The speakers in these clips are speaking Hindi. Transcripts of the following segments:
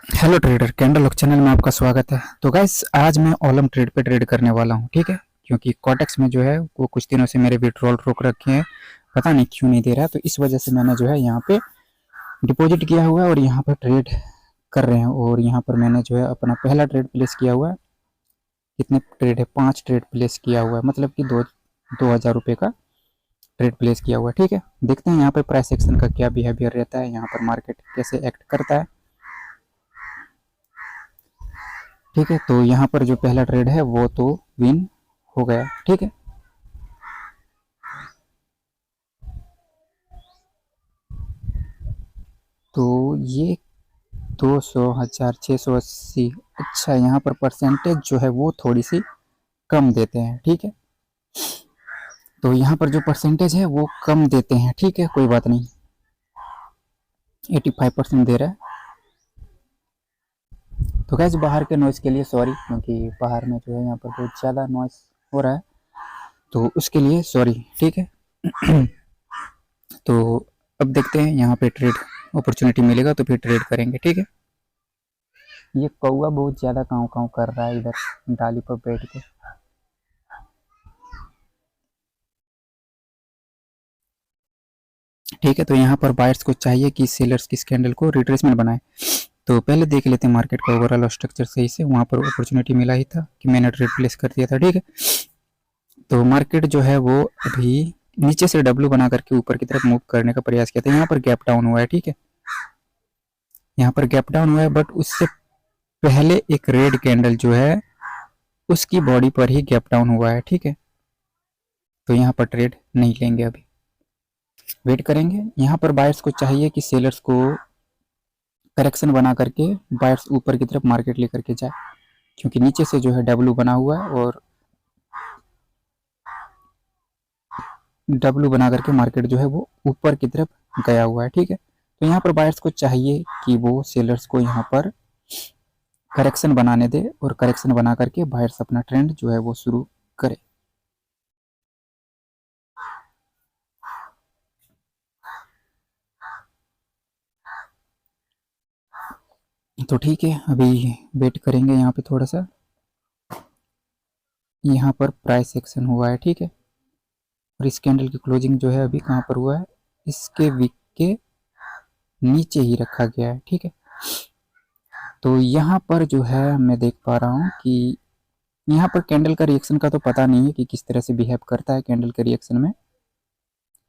Hello trader, candle lock channel में आपका स्वागत है। तो गाइस, आज मैं ओलम ट्रेड पे ट्रेड करने वाला हूँ, ठीक है। क्योंकि कोटेक्स में जो है वो कुछ दिनों से मेरे विड्रॉल रोक रखे हैं, पता नहीं क्यों नहीं दे रहा। तो इस वजह से मैंने जो है यहाँ पे डिपॉजिट किया हुआ है और यहाँ पर ट्रेड कर रहे हैं। और यहाँ पर मैंने जो है अपना पहला ट्रेड प्लेस किया हुआ है। कितने ट्रेड है? 5 ट्रेड प्लेस किया हुआ है, मतलब कि 2,000 रुपये का ट्रेड प्लेस किया हुआ है, ठीक है। देखते हैं यहाँ पर प्राइस एक्शन का क्या बिहेवियर रहता है, यहाँ पर मार्केट कैसे एक्ट करता है, ठीक है। तो यहाँ पर जो पहला ट्रेड है वो तो विन हो गया, ठीक है। तो ये 200,680। अच्छा, यहाँ पर परसेंटेज जो है वो थोड़ी सी कम देते हैं, ठीक है। तो यहाँ पर जो परसेंटेज है वो कम देते हैं, ठीक है, कोई बात नहीं। 85% दे रहा है। तो गैस, बाहर के नॉइस के लिए सॉरी, क्योंकि बाहर में जो है यहाँ पर बहुत ज़्यादा नॉइस हो रहा है, तो उसके लिए सॉरी, ठीक है। तो अब देखते हैं यहाँ पे ट्रेड अपॉर्चुनिटी मिलेगा तो फिर ट्रेड करेंगे, ठीक है। ये कौवा बहुत ज़्यादा काँव काँव कर रहा है इधर डाली पर बैठ के। ठीक है, तो यहाँ पर बायर्स को चाहिए कि सेलर्स की कैंडल को रिट्रेसमेंट बनाए। तो पहले देख लेते हैं मार्केट का ओवरऑल स्ट्रक्चर सही से। वहाँ पर अपॉर्चुनिटी मिला ही था कि मैंने ट्रेड प्लेस कर दिया था, ठीक है। तो मार्केट जो है वो अभी नीचे से डब्ल्यू बना करके ऊपर की तरफ मूव करने का प्रयास किया था। यहाँ पर गैप डाउन हुआ है, ठीक है। यहाँ पर गैप डाउन हुआ है, बट उससे पहले एक रेड कैंडल जो है उसकी बॉडी पर ही गैप डाउन हुआ है, ठीक है। तो यहाँ पर ट्रेड नहीं लेंगे, अभी वेट करेंगे। यहाँ पर बायर्स को चाहिए कि सेलर्स को करेक्शन बना करके बायर्स ऊपर की तरफ मार्केट लेकर के जाए, क्योंकि नीचे से जो है डब्ल्यू बना हुआ है और डब्ल्यू बना करके मार्केट जो है वो ऊपर की तरफ गया हुआ है, ठीक है। तो यहाँ पर बायर्स को चाहिए कि वो सेलर्स को यहाँ पर करेक्शन बनाने दे और करेक्शन बना करके बायर्स अपना ट्रेंड जो है वो शुरू करे। तो ठीक है, अभी वेट करेंगे यहाँ पे थोड़ा सा। यहाँ पर प्राइस एक्शन हुआ है, ठीक है। और इस कैंडल की क्लोजिंग जो है अभी कहाँ पर हुआ है, इसके विक के नीचे ही रखा गया है, ठीक है। तो यहाँ पर जो है मैं देख पा रहा हूँ कि यहाँ पर कैंडल का रिएक्शन का तो पता नहीं है कि किस तरह से बिहेव करता है कैंडल के रिएक्शन में।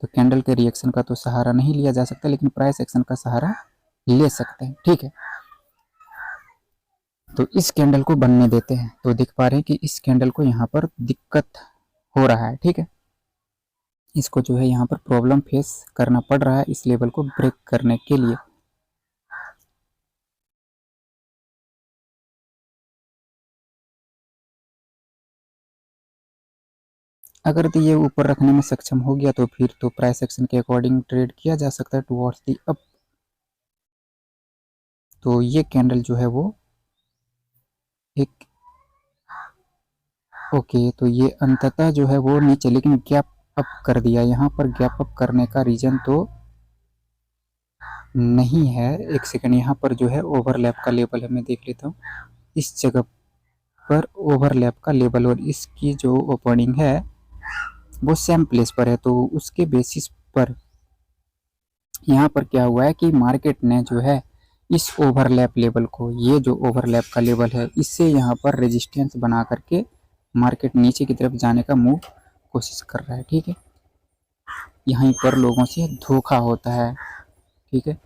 तो कैंडल के रिएक्शन का तो सहारा नहीं लिया जा सकता, लेकिन प्राइस एक्शन का सहारा ले सकते हैं, ठीक है। तो इस कैंडल को बनने देते हैं। तो देख पा रहे हैं कि इस कैंडल को यहाँ पर दिक्कत हो रहा है, ठीक है। इसको जो है यहाँ पर प्रॉब्लम फेस करना पड़ रहा है इस लेवल को ब्रेक करने के लिए। अगर तो ये ऊपर रखने में सक्षम हो गया तो फिर तो प्राइस एक्शन के अकॉर्डिंग ट्रेड किया जा सकता है टुवर्ड्स दी अप। तो ये कैंडल जो है वो एक ओके, तो ये अंततः जो है वो नीचे लेकिन गैप अप कर दिया। यहाँ पर गैप अप करने का रीजन तो नहीं है। एक सेकंड, यहाँ पर जो है ओवरलैप का लेवल है, मैं देख लेता हूँ। इस जगह पर ओवरलैप का लेवल और इसकी जो ओपनिंग है वो सेम प्लेस पर है, तो उसके बेसिस पर यहाँ पर क्या हुआ है कि मार्केट ने जो है इस ओवरलैप लेवल को, ये जो ओवरलैप का लेवल है, इससे यहाँ पर रेजिस्टेंस बना करके मार्केट नीचे की तरफ जाने का मूव कोशिश कर रहा है, ठीक है। यहीं पर लोगों से धोखा होता है, ठीक है।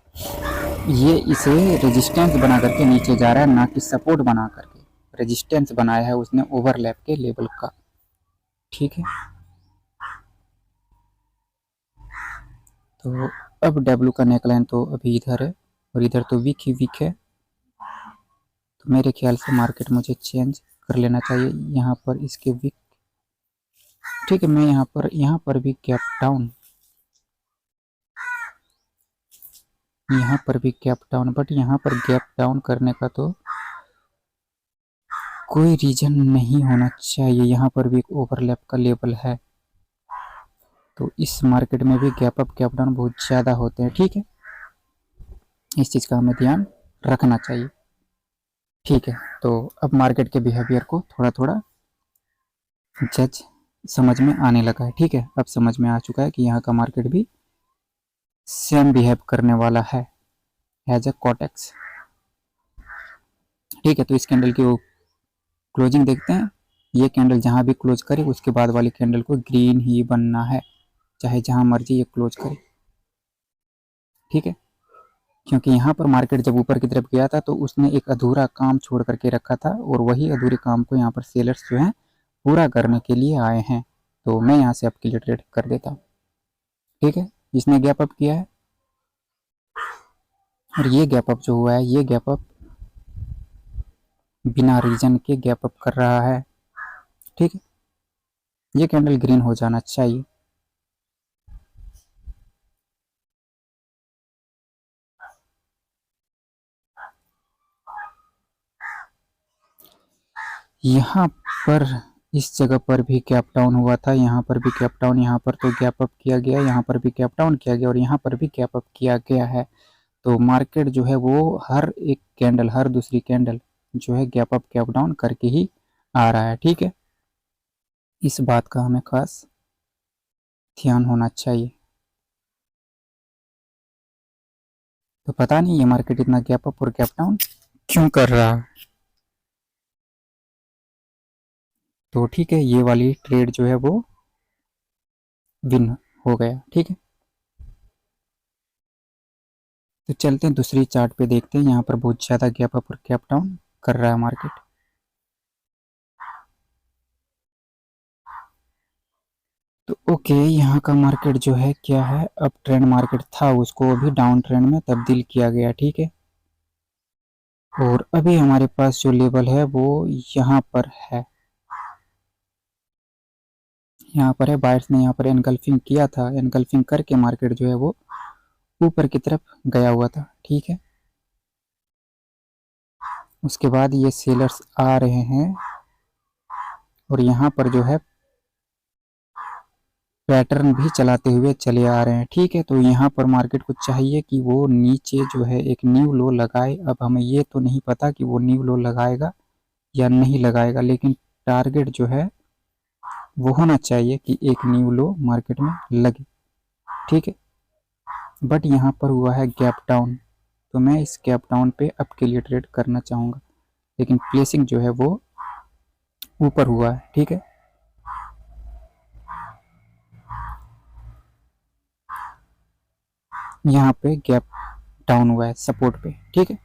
ये इसे रेजिस्टेंस बना करके नीचे जा रहा है, ना कि सपोर्ट बना करके। रेजिस्टेंस बनाया है उसने ओवरलैप के लेवल का, ठीक है। तो अब डब्ल्यू का नेकलाइन तो अभी इधर है और इधर तो वीक ही वीक है। तो मेरे ख्याल से मार्केट मुझे चेंज कर लेना चाहिए यहाँ पर इसके वीक, ठीक है। मैं यहाँ पर भी गैप डाउन, यहाँ पर भी गैप डाउन, बट यहाँ पर गैप डाउन करने का तो कोई रीजन नहीं होना चाहिए। यहाँ पर भी एक ओवरलैप का लेवल है, तो इस मार्केट में भी गैप अप गैप डाउन बहुत ज़्यादा होते हैं, ठीक है। इस चीज़ का हमें ध्यान रखना चाहिए। ठीक है, तो अब मार्केट के बिहेवियर को थोड़ा थोड़ा जज समझ में आने लगा है। ठीक है, अब समझ में आ चुका है कि यहाँ का मार्केट भी सेम बिहेव करने वाला है एज अ कॉटेक्स। ठीक है, तो इस कैंडल की क्लोजिंग देखते हैं। ये कैंडल जहां भी क्लोज करे उसके बाद वाली कैंडल को ग्रीन ही बनना है, चाहे जहां मर्जी ये क्लोज करे। ठीक है, क्योंकि यहाँ पर मार्केट जब ऊपर की तरफ गया था तो उसने एक अधूरा काम छोड़ करके रखा था, और वही अधूरे काम को यहाँ पर सेलर्स जो हैं पूरा करने के लिए आए हैं। तो मैं यहाँ से आपके लिए ट्रेड कर देता हूँ। ठीक है, इसने गैप अप किया है, और ये गैप अप जो हुआ है, ये गैप अप बिना रीजन के गैप अप कर रहा है। ठीक है, ये कैंडल ग्रीन हो जाना चाहिए। यहाँ पर इस जगह पर भी गैप डाउन हुआ था, यहाँ पर भी गैप डाउन, यहाँ पर तो गैप अप किया गया, यहाँ पर भी गैप डाउन किया गया, और यहाँ पर भी गैप अप किया गया है। तो मार्केट जो है वो हर एक कैंडल, हर दूसरी कैंडल जो है गैप अप गैप डाउन करके ही आ रहा है। ठीक है, इस बात का हमें खास ध्यान होना चाहिए। तो पता नहीं ये मार्केट इतना गैप अप और गैप डाउन क्यों कर रहा है। तो ठीक है, ये वाली ट्रेड जो है वो विन हो गया। ठीक है, तो चलते हैं दूसरी चार्ट पे, देखते हैं। यहाँ पर बहुत ज़्यादा गैप अप और गैप डाउन कर रहा है मार्केट। तो ओके, यहाँ का मार्केट जो है क्या है, अप ट्रेंड मार्केट था, उसको अभी डाउन ट्रेंड में तब्दील किया गया। ठीक है, और अभी हमारे पास जो लेवल है वो यहाँ पर है, यहाँ पर है। बायर्स ने यहाँ पर एनगल्फिंग किया था, एनगल्फिंग करके मार्केट जो है वो ऊपर की तरफ गया हुआ था। ठीक है, उसके बाद ये सेलर्स आ रहे हैं, और यहाँ पर जो है पैटर्न भी चलाते हुए चले आ रहे हैं। ठीक है, तो यहाँ पर मार्केट को चाहिए कि वो नीचे जो है एक न्यू लो लगाए। अब हमें ये तो नहीं पता कि वो न्यू लो लगाएगा या नहीं लगाएगा, लेकिन टारगेट जो है वो होना चाहिए कि एक न्यू लो मार्केट में लगे। ठीक है, बट यहाँ पर हुआ है गैप डाउन, तो मैं इस गैप डाउन पे अप के लिए ट्रेड करना चाहूँगा, लेकिन प्लेसिंग जो है वो ऊपर हुआ है। ठीक है, यहाँ पे गैप डाउन हुआ है सपोर्ट पे। ठीक है,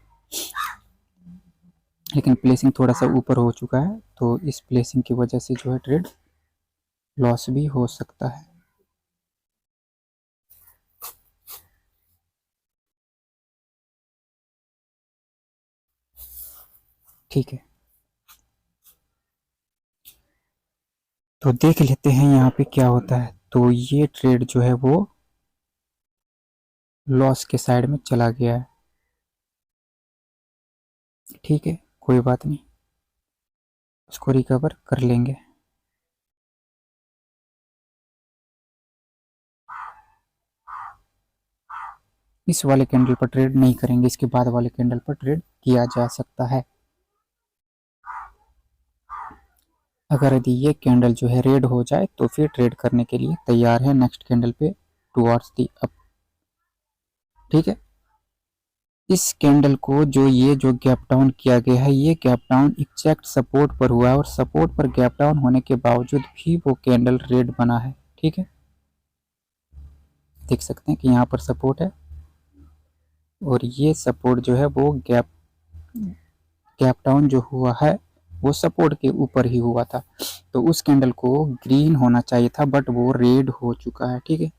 लेकिन प्लेसिंग थोड़ा सा ऊपर हो चुका है, तो इस प्लेसिंग की वजह से जो है ट्रेड लॉस भी हो सकता है। ठीक है, तो देख लेते हैं यहाँ पे क्या होता है। तो ये ट्रेड जो है वो लॉस के साइड में चला गया है। ठीक है, कोई बात नहीं, उसको रिकवर कर लेंगे। इस वाले कैंडल पर ट्रेड नहीं करेंगे, इसके बाद वाले कैंडल पर ट्रेड किया जा सकता है। अगर यदि ये कैंडल जो है रेड हो जाए तो फिर ट्रेड करने के लिए तैयार है नेक्स्ट कैंडल पे टुवर्ड्स दी अप। ठीक है, इस कैंडल को जो ये जो गैप डाउन किया गया है, ये गैप डाउन एग्जैक्ट सपोर्ट पर हुआ है, और सपोर्ट पर गैप डाउन होने के बावजूद भी वो कैंडल रेड बना है। ठीक है, देख सकते हैं कि यहाँ पर सपोर्ट है, और ये सपोर्ट जो है वो गैप गैप डाउन जो हुआ है वो सपोर्ट के ऊपर ही हुआ था। तो उस कैंडल को ग्रीन होना चाहिए था, बट वो रेड हो चुका है। ठीक है,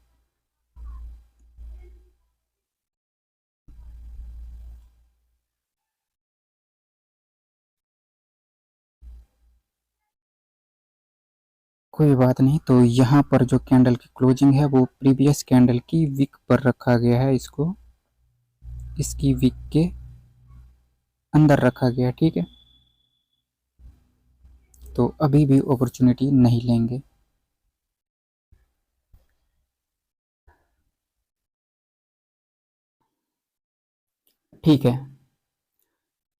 कोई बात नहीं। तो यहाँ पर जो कैंडल की क्लोजिंग है वो प्रीवियस कैंडल की विक पर रखा गया है, इसको इसकी विक के अंदर रखा गया। ठीक है, तो अभी भी अपॉर्चुनिटी नहीं लेंगे। ठीक है,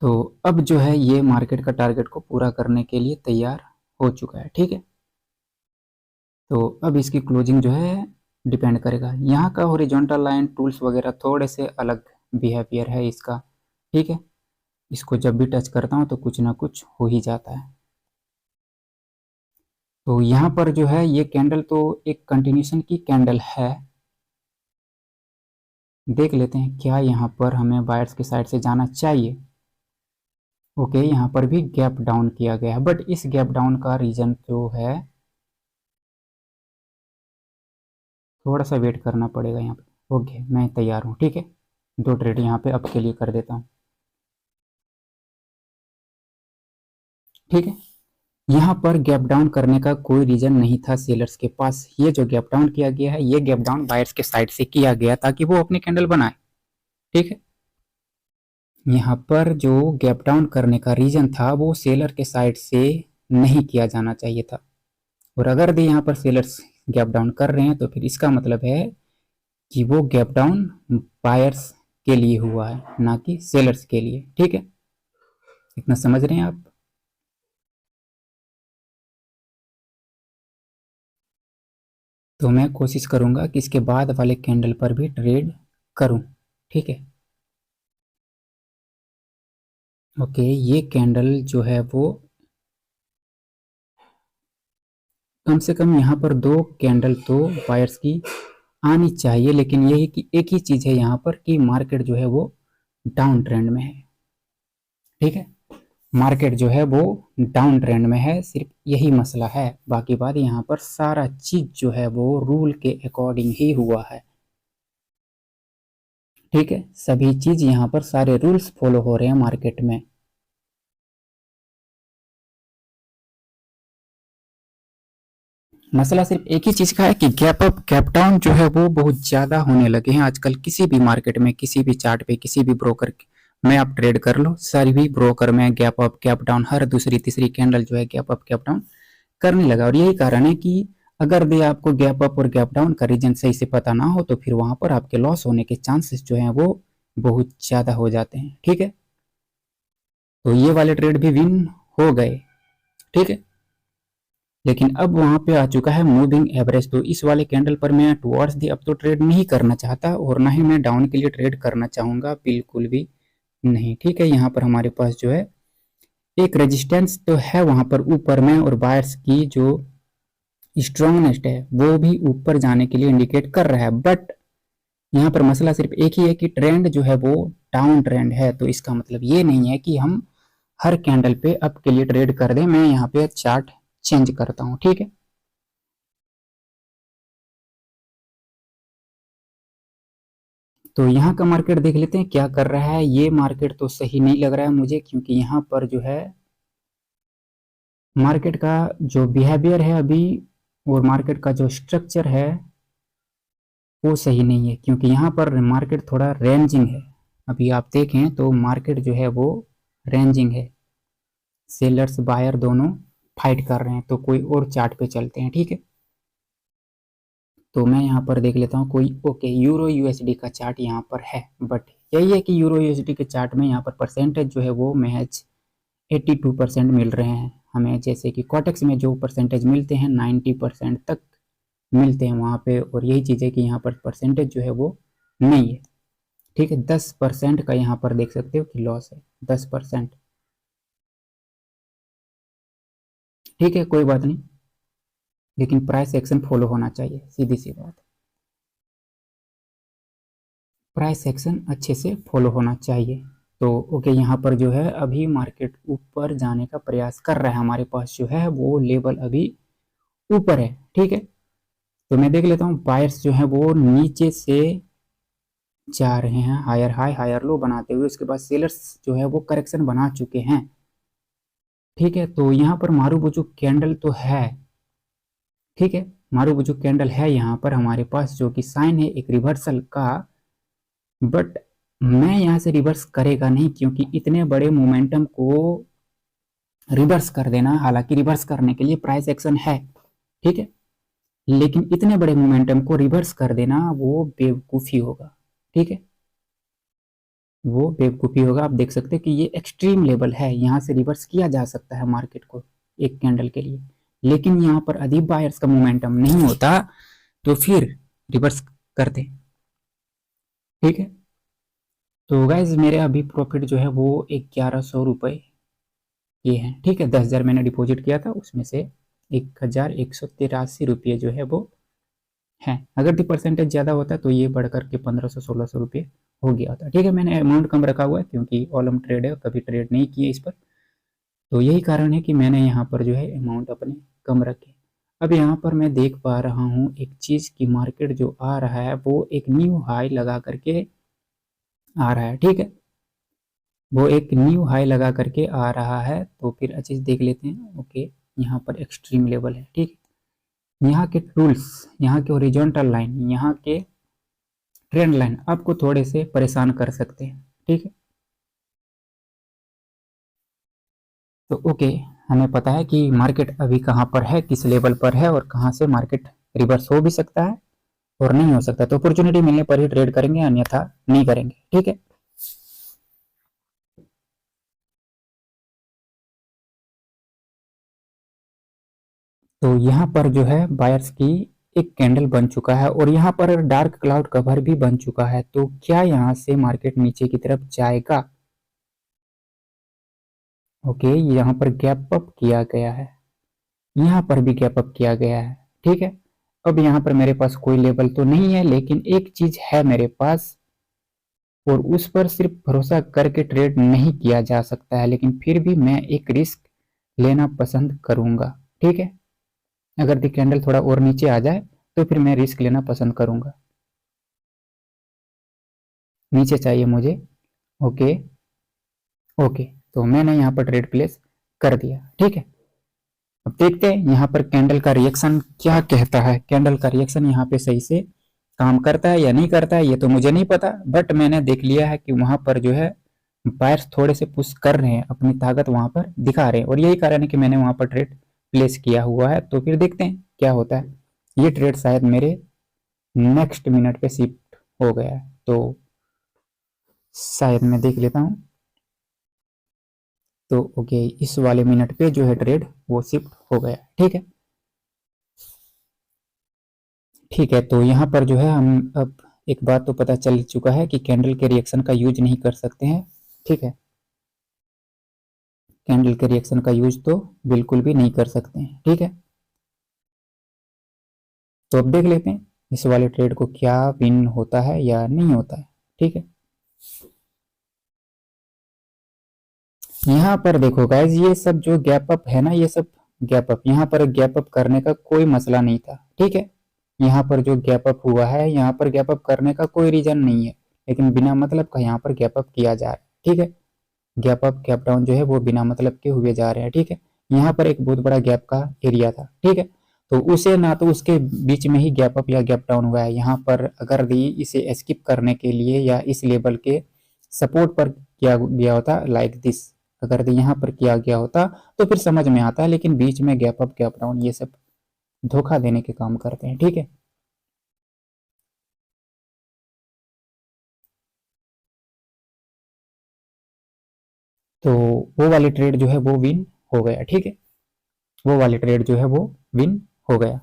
तो अब जो है ये मार्केट का टारगेट को पूरा करने के लिए तैयार हो चुका है, ठीक है। तो अब इसकी क्लोजिंग जो है डिपेंड करेगा। यहाँ का हॉरिजॉन्टल लाइन टूल्स वगैरह थोड़े से अलग बिहेवियर है इसका, ठीक है। इसको जब भी टच करता हूँ तो कुछ ना कुछ हो ही जाता है। तो यहाँ पर जो है ये कैंडल तो एक कंटिन्यूशन की कैंडल है। देख लेते हैं क्या यहाँ पर हमें बायर्स के साइड से जाना चाहिए। ओके, यहाँ पर भी गैप डाउन किया गया है, बट इस गैप डाउन का रीजन जो है थोड़ा सा वेट करना पड़ेगा यहाँ पे। ओके, मैं तैयार हूँ, ठीक है। 2 ट्रेड यहाँ पे अप के लिए कर देता हूँ, ठीक है। यहाँ पर गैप डाउन करने का कोई रीजन नहीं था सेलर्स के पास। ये जो गैप डाउन किया गया है, ये गैप डाउन बायर्स के साइड से किया गया ताकि वो अपनी कैंडल बनाए, ठीक है। यहाँ पर जो गैप डाउन करने का रीजन था वो सेलर के साइड से नहीं किया जाना चाहिए था। और अगर भी यहाँ पर सेलर्स गैप डाउन कर रहे हैं तो फिर इसका मतलब है कि वो गैप डाउन बायर्स के लिए हुआ है, ना कि सेलर्स के लिए, ठीक है। इतना समझ रहे हैं आप। तो मैं कोशिश करूंगा कि इसके बाद वाले कैंडल पर भी ट्रेड करूं, ठीक है। ओके, ये कैंडल जो है वो कम से कम यहाँ पर 2 कैंडल तो बायर्स की आनी चाहिए, लेकिन यही कि एक ही चीज है यहाँ पर कि मार्केट जो है वो डाउन ट्रेंड में है, ठीक है। मार्केट जो है वो डाउन ट्रेंड में है, सिर्फ यही मसला है। बाकी बात यहाँ पर सारा चीज जो है वो रूल के अकॉर्डिंग ही हुआ है, ठीक है। सभी चीज यहाँ पर सारे रूल्स फॉलो हो रहे हैं मार्केट में। मसला सिर्फ एक ही चीज का है कि गैप अप गैप डाउन जो है वो बहुत ज्यादा होने लगे हैं आजकल। किसी भी मार्केट में, किसी भी चार्ट पे, किसी भी ब्रोकर में आप ट्रेड कर लो, सभी ब्रोकर में गैप अप गैप डाउन हर दूसरी तीसरी कैंडल जो है गैप अप गैप डाउन करने लगा। और यही कारण है कि अगर भी आपको गैप अप और गैप डाउन का रीजन सही से पता ना हो तो फिर वहां पर आपके लॉस होने के चांसेस जो है वो बहुत ज्यादा हो जाते हैं, ठीक है। तो ये वाले ट्रेड भी विन हो गए, ठीक है। लेकिन अब वहां पे आ चुका है मूविंग एवरेज। तो इस वाले कैंडल पर मैं टुवर्ड्स दी अब तो ट्रेड नहीं करना चाहता और ना ही मैं डाउन के लिए ट्रेड करना चाहूंगा, बिल्कुल भी नहीं, ठीक है। यहाँ पर हमारे पास जो है एक रेजिस्टेंस तो है वहां पर ऊपर में, और बायर्स की जो स्ट्रांगनेस है वो भी ऊपर जाने के लिए इंडिकेट कर रहा है। बट यहाँ पर मसला सिर्फ एक ही है कि ट्रेंड जो है वो डाउन ट्रेंड है। तो इसका मतलब ये नहीं है कि हम हर कैंडल पे अप के लिए ट्रेड कर दें। मैं यहाँ पे चार्ट चेंज करता हूँ, ठीक है। तो यहाँ का मार्केट देख लेते हैं क्या कर रहा है। ये मार्केट तो सही नहीं लग रहा है मुझे, क्योंकि यहाँ पर जो है मार्केट का जो बिहेवियर है अभी और मार्केट का जो स्ट्रक्चर है वो सही नहीं है, क्योंकि यहाँ पर मार्केट थोड़ा रेंजिंग है। अभी आप देखें तो मार्केट जो है वो रेंजिंग है, सेलर्स बायर दोनों फाइट कर रहे हैं। तो कोई और चार्ट पे चलते हैं, ठीक है। तो मैं यहाँ पर देख लेता हूँ कोई, ओके, यूरो यूएसडी का चार्ट यहाँ पर है। बट यही है कि यूरो यूएसडी के चार्ट में यहाँ पर परसेंटेज जो है वो महज 82% मिल रहे हैं हमें, जैसे कि कॉटेक्स में जो परसेंटेज मिलते हैं 90% तक मिलते हैं वहाँ पे। और यही चीज़ है कि यहाँ पर परसेंटेज जो है वो नहीं है, ठीक है। 10% का यहाँ पर देख सकते हो कि लॉस है, 10%, ठीक है, कोई बात नहीं। लेकिन प्राइस एक्शन फॉलो होना चाहिए, सीधी सी बात। प्राइस एक्शन अच्छे से फॉलो होना चाहिए। तो ओके, यहाँ पर जो है अभी मार्केट ऊपर जाने का प्रयास कर रहा है। हमारे पास जो है वो लेवल अभी ऊपर है, ठीक है। तो मैं देख लेता हूँ बायर्स जो है वो नीचे से जा रहे हैं हायर हाई हायर लो बनाते हुए। उसके बाद सेलर्स जो है वो करेक्शन बना चुके हैं, ठीक है। तो यहाँ पर मारूबुजू कैंडल तो है, ठीक है। मारूबुजू कैंडल है यहाँ पर हमारे पास, जो कि साइन है एक रिवर्सल का। बट मैं यहाँ से रिवर्स करेगा नहीं, क्योंकि इतने बड़े मोमेंटम को रिवर्स कर देना, हालांकि रिवर्स करने के लिए प्राइस एक्शन है, ठीक है, लेकिन इतने बड़े मोमेंटम को रिवर्स कर देना वो बेवकूफ़ी होगा, ठीक है। वो बेवकूफ़ी होगा। आप देख सकते हैं कि ये एक्सट्रीम लेवल है, यहाँ से रिवर्स किया जा सकता है मार्केट को एक कैंडल के लिए, लेकिन यहाँ पर यदि बायर्स का मोमेंटम नहीं होता तो फिर रिवर्स करते। ठीक है, तो गाइज मेरे अभी प्रॉफिट जो है वो 1100 रुपये ये है। ठीक है, 10,000 मैंने डिपॉजिट किया था, उसमें से 1183 रुपये जो है वो है। अगर दी परसेंटेज ज़्यादा होता तो ये बढ़ करके 1500-1600 रुपये हो गया होता। ठीक है, मैंने अमाउंट कम रखा हुआ है क्योंकि ऑलम ट्रेड है, कभी ट्रेड नहीं किए इस पर, तो यही कारण है कि मैंने यहाँ पर जो है अमाउंट अपने कम रखे। अब यहाँ पर मैं देख पा रहा हूँ एक चीज़ की मार्केट जो आ रहा है वो एक न्यू हाई लगा करके आ रहा है। ठीक है, वो एक न्यू हाई लगा करके आ रहा है, तो फिर अच्छे से देख लेते हैं। ओके, यहाँ पर एक्सट्रीम लेवल है। ठीक है, यहाँ के टूल्स, यहाँ के ओरिजेंटल लाइन, यहाँ के ट्रेंड लाइन आपको थोड़े से परेशान कर सकते हैं। ठीक है, तो ओके, हमें पता है कि मार्केट अभी कहाँ पर है, किस लेवल पर है, और कहाँ से मार्केट रिवर्स हो भी सकता है और नहीं हो सकता। तो अपॉर्चुनिटी मिलने पर ही ट्रेड करेंगे, अन्यथा नहीं करेंगे। ठीक है, तो यहाँ पर जो है बायर्स की एक कैंडल बन चुका है और यहाँ पर डार्क क्लाउड कवर भी बन चुका है। तो क्या यहाँ से मार्केट नीचे की तरफ जाएगा? ओके, यहाँ पर गैप अप किया गया है, यहाँ पर भी गैप अप किया गया है। ठीक है, अब यहाँ पर मेरे पास कोई लेवल तो नहीं है, लेकिन एक चीज है मेरे पास और उस पर सिर्फ भरोसा करके ट्रेड नहीं किया जा सकता है, लेकिन फिर भी मैं एक रिस्क लेना पसंद करूंगा। ठीक है, अगर दी कैंडल थोड़ा और नीचे आ जाए तो फिर मैं रिस्क लेना पसंद करूंगा। नीचे चाहिए मुझे। ओके, ओके, तो मैंने यहाँ पर ट्रेड प्लेस कर दिया। ठीक है, अब देखते हैं यहाँ पर कैंडल का रिएक्शन क्या कहता है। कैंडल का रिएक्शन यहाँ पे सही से काम करता है या नहीं करता है ये तो मुझे नहीं पता, बट मैंने देख लिया है कि वहां पर जो है बायर्स थोड़े से पुश कर रहे हैं, अपनी ताकत वहां पर दिखा रहे हैं, और यही कारण है कि मैंने वहां पर ट्रेड प्लेस किया हुआ है। तो फिर देखते हैं क्या होता है। ये ट्रेड शायद मेरे नेक्स्ट मिनट पे शिफ्ट हो गया है, तो शायद मैं देख लेता हूँ। तो ओके, इस वाले मिनट पे जो है ट्रेड वो शिफ्ट हो गया। ठीक है, ठीक है, तो यहाँ पर जो है हम अब एक बात तो पता चल चुका है कि कैंडल के रिएक्शन का यूज नहीं कर सकते हैं। ठीक है, कैंडल के रिएक्शन का यूज तो बिल्कुल भी नहीं कर सकते हैं। ठीक है, तो अब देख लेते हैं इस वाले ट्रेड को क्या विन होता है या नहीं होता है। ठीक है, यहाँ पर देखो गाइज, ये सब जो गैप अप है ना, ये सब गैप अप, यहाँ पर गैप अप करने का कोई मसला नहीं था। ठीक है, यहाँ पर जो गैप अप हुआ है, यहाँ पर गैप अप करने का कोई रीजन नहीं है, लेकिन बिना मतलब का यहाँ पर गैप अप किया जा रहा है। ठीक है, गैप अप गैप डाउन जो है वो बिना मतलब के हुए जा रहे हैं। ठीक है, यहाँ पर एक बहुत बड़ा गैप का एरिया था। ठीक है, तो उसे ना तो उसके बीच में ही गैप अप या गैप डाउन हुआ है, यहाँ पर अगर भी इसे स्किप करने के लिए या इस लेवल के सपोर्ट पर किया गया होता लाइक दिस, अगर यहाँ पर किया गया होता तो फिर समझ में आता है, लेकिन बीच में गैप अप गैप डाउन ये सब धोखा देने के काम करते हैं। ठीक है, तो वो वाली ट्रेड जो है वो विन हो गया। ठीक है, वो वाली ट्रेड जो है वो विन हो गया।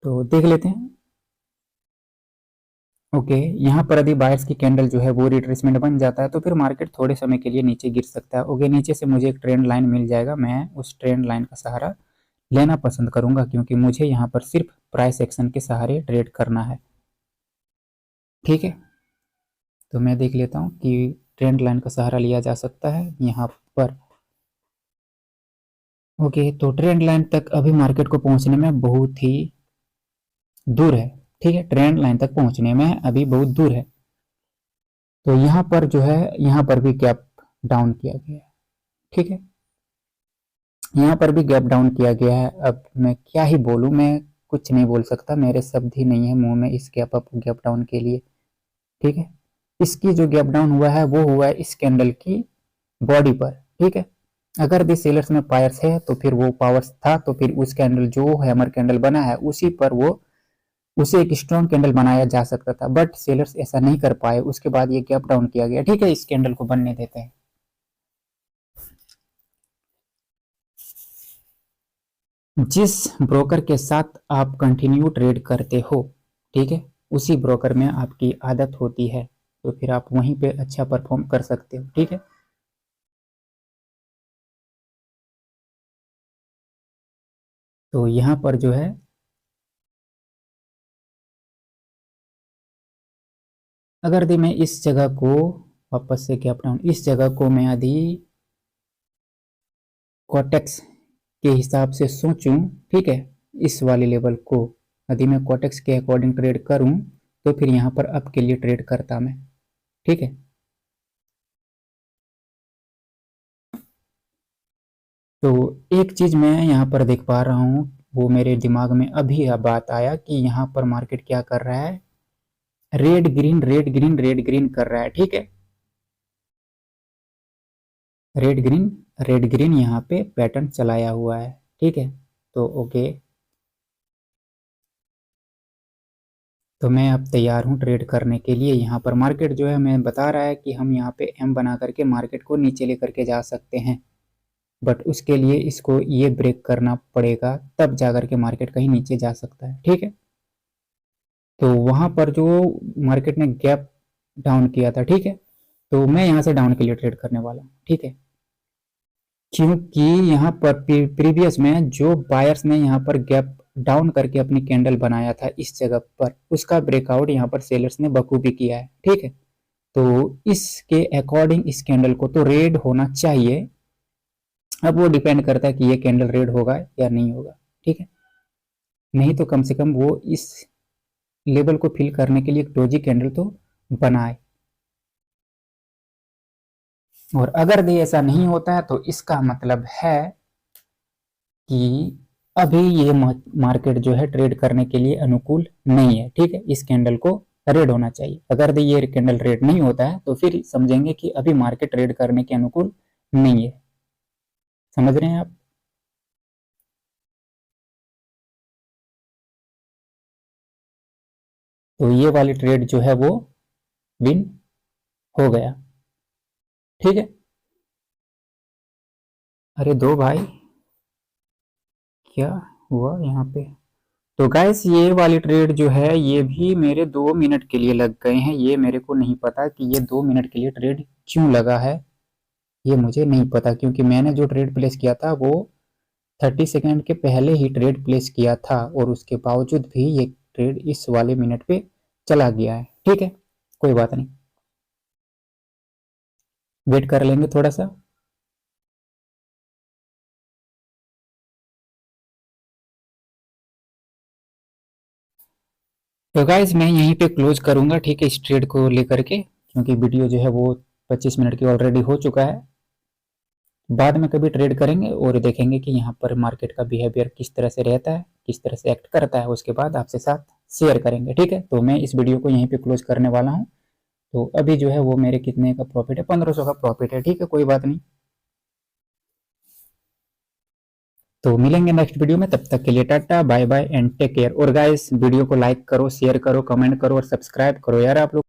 तो देख लेते हैं। ओके, यहाँ पर यदि बायर्स की कैंडल जो है वो रिट्रेसमेंट बन जाता है तो फिर मार्केट थोड़े समय के लिए नीचे गिर सकता है। ओके, नीचे से मुझे एक ट्रेंड लाइन मिल जाएगा, मैं उस ट्रेंड लाइन का सहारा लेना पसंद करूंगा क्योंकि मुझे यहाँ पर सिर्फ प्राइस एक्शन के सहारे ट्रेड करना है। ठीक है, तो मैं देख लेता हूँ कि ट्रेंड लाइन का सहारा लिया जा सकता है यहाँ पर। ओके, तो ट्रेंड लाइन तक अभी मार्केट को पहुँचने में बहुत ही दूर है। ठीक है, ट्रेंड लाइन तक पहुँचने में अभी बहुत दूर है। तो यहाँ पर जो है, यहाँ पर भी गैप डाउन किया गया है। ठीक है, यहाँ पर भी गैप डाउन किया गया है। अब मैं क्या ही बोलूँ, मैं कुछ नहीं बोल सकता, मेरे शब्द ही नहीं है मुंह में इस गैप अप गैप डाउन के लिए। ठीक है, इसकी जो गैप डाउन हुआ है वो हुआ है इस कैंडल की बॉडी पर। ठीक है, अगर भी सेलर्स में पायर्स है तो फिर वो पावर्स था, तो फिर उस कैंडल जो हैमर कैंडल बना है उसी पर वो उसे एक स्ट्रॉन्ग कैंडल बनाया जा सकता था, बट सेलर्स ऐसा नहीं कर पाए। उसके बाद ये गैप डाउन किया गया। ठीक है, इस कैंडल को बनने देते हैं। जिस ब्रोकर के साथ आप कंटिन्यू ट्रेड करते हो, ठीक है, उसी ब्रोकर में आपकी आदत होती है, तो फिर आप वहीं पे अच्छा परफॉर्म कर सकते हो। ठीक है, तो यहाँ पर जो है, अगर दे मैं इस जगह को वापस से गैप डाउन, इस जगह को मैं यदि कोटेक्स के हिसाब से सोचूं, ठीक है, इस वाले लेवल को यदि मैं कोटेक्स के अकॉर्डिंग ट्रेड करूं, तो फिर यहाँ पर अप के लिए ट्रेड करता मैं। ठीक है, तो एक चीज मैं यहाँ पर देख पा रहा हूँ, वो मेरे दिमाग में अभी बात आया कि यहाँ पर मार्केट क्या कर रहा है, red green red green red green कर रहा है। ठीक है, रेड ग्रीन रेड ग्रीन यहाँ पे पैटर्न चलाया हुआ है। ठीक है, तो ओके, तो मैं अब तैयार हूँ ट्रेड करने के लिए। यहाँ पर मार्केट जो है हमें बता रहा है कि हम यहाँ पे एम बना करके मार्केट को नीचे लेकर के जा सकते हैं, बट उसके लिए इसको ये ब्रेक करना पड़ेगा, तब जा करके मार्केट कहीं नीचे जा सकता है। ठीक है, तो वहां पर जो मार्केट ने गैप डाउन किया था, ठीक है, तो मैं यहाँ से डाउन के लिए ट्रेड करने वाला हूँ। ठीक है, क्योंकि यहाँ पर प्रीवियस में जो बायर्स ने यहाँ पर गैप डाउन करके अपनी कैंडल बनाया था इस जगह पर, उसका ब्रेकआउट यहाँ पर सेलर्स ने बखूबी किया है। ठीक है, तो इसके अकॉर्डिंग इस कैंडल को तो रेड होना चाहिए। अब वो डिपेंड करता है कि ये कैंडल रेड होगा या नहीं होगा। ठीक है, नहीं तो कम से कम वो इस लेवल को फिल करने के लिए एक डोजी कैंडल तो बनाए। और अगर दे ऐसा नहीं होता है तो इसका मतलब है कि अभी ये मार्केट जो है ट्रेड करने के लिए अनुकूल नहीं है। ठीक है, इस कैंडल को रेड होना चाहिए। अगर दे ये कैंडल रेड नहीं होता है तो फिर समझेंगे कि अभी मार्केट ट्रेड करने के अनुकूल नहीं है। समझ रहे हैं आप? तो ये वाली ट्रेड जो है वो विन हो गया। ठीक है, अरे दो भाई, क्या हुआ यहाँ पे? तो गाइस ये वाली ट्रेड जो है ये भी मेरे 2 मिनट के लिए लग गए हैं। ये मेरे को नहीं पता कि ये 2 मिनट के लिए ट्रेड क्यों लगा है, ये मुझे नहीं पता, क्योंकि मैंने जो ट्रेड प्लेस किया था वो 30 सेकेंड के पहले ही ट्रेड प्लेस किया था, और उसके बावजूद भी ये ट्रेड इस वाले मिनट पे चला गया है। ठीक है, कोई बात नहीं, वेट कर लेंगे थोड़ा सा। तो गाइज मैं यहीं पे क्लोज करूंगा, ठीक है, इस ट्रेड को लेकर के, क्योंकि वीडियो जो है वो 25 मिनट की ऑलरेडी हो चुका है। बाद में कभी ट्रेड करेंगे और देखेंगे कि यहाँ पर मार्केट का बिहेवियर किस तरह से रहता है, किस तरह से एक्ट करता है, उसके बाद आपसे साथ शेयर करेंगे। ठीक है, तो मैं इस वीडियो को यहीं पे क्लोज करने वाला हूँ। तो अभी जो है वो मेरे कितने का प्रॉफिट है, 1500 का प्रॉफिट है। ठीक है, कोई बात नहीं, तो मिलेंगे नेक्स्ट वीडियो में। तब तक के लिए tata bye bye and take care. और गाइस वीडियो को लाइक करो, शेयर करो, कमेंट करो और सब्सक्राइब करो यार आप लोग।